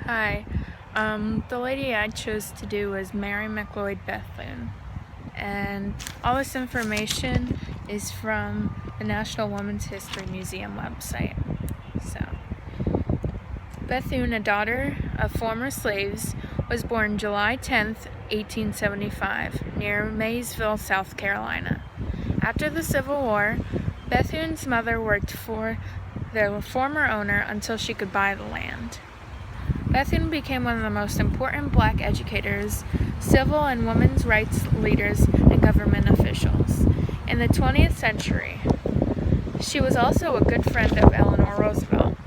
Hi. The lady I chose to do was Mary McLeod Bethune, and all this information is from the National Women's History Museum website. So, Bethune, a daughter of former slaves, was born July 10th, 1875, near Maysville, South Carolina. After the Civil War, Bethune's mother worked for their former owner until she could buy the land. Bethune became one of the most important black educators, civil and women's rights leaders, and government officials in the 20th century. She was also a good friend of Eleanor Roosevelt.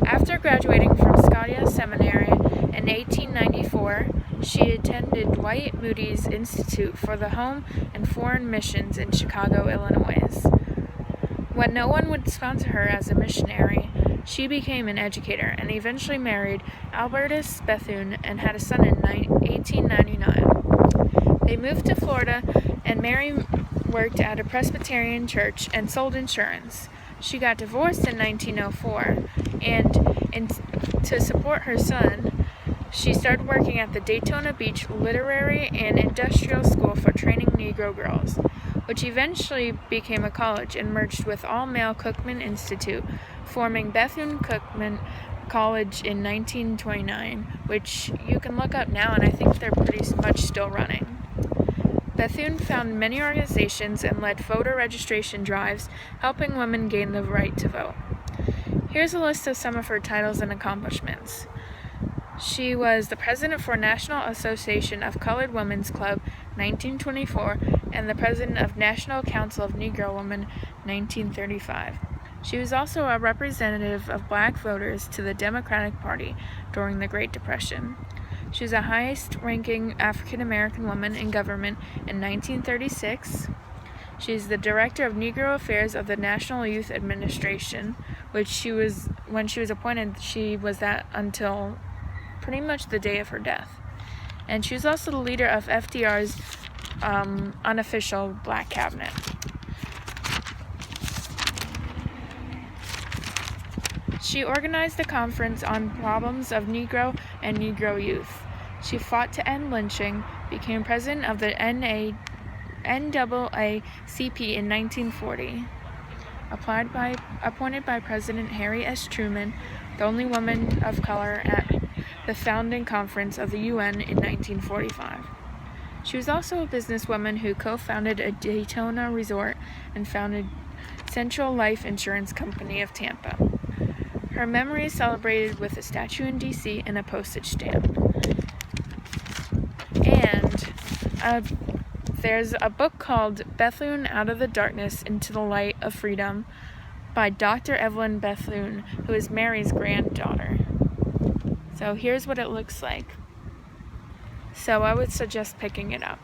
After graduating from Scotia Seminary in 1894, she attended Dwight Moody's Institute for the Home and Foreign Missions in Chicago, Illinois. When no one would sponsor her as a missionary, she became an educator and eventually married Albertus Bethune and had a son in 1899. They moved to Florida, and Mary worked at a Presbyterian church and sold insurance. She got divorced in 1904, and to support her son, she started working at the Daytona Beach Literary and Industrial School for training Negro girls, which eventually became a college and merged with All-Male Cookman Institute, forming Bethune-Cookman College in 1929, which you can look up now, and I think they're pretty much still running. Bethune founded many organizations and led voter registration drives, helping women gain the right to vote. Here's a list of some of her titles and accomplishments. She was the president for National Association of Colored Women's Club, 1924, and the president of National Council of Negro Women, 1935. She was also a representative of black voters to the Democratic Party during the Great Depression. She was the highest-ranking African-American woman in government in 1936. She is the director of Negro Affairs of the National Youth Administration, when she was appointed, she was that until pretty much the day of her death. And she was also the leader of FDR's unofficial black cabinet. She organized a conference on problems of Negro and Negro youth. She fought to end lynching, became president of the NAACP in 1940. Appointed by President Harry S. Truman, the only woman of color at the founding conference of the UN in 1945. She was also a businesswoman who co-founded a Daytona resort and founded Central Life Insurance Company of Tampa. Her memory is celebrated with a statue in D.C. and a postage stamp. And there's a book called Bethune Out of the Darkness into the Light of Freedom by Dr. Evelyn Bethune, who is Mary's granddaughter. So here's what it looks like. So I would suggest picking it up.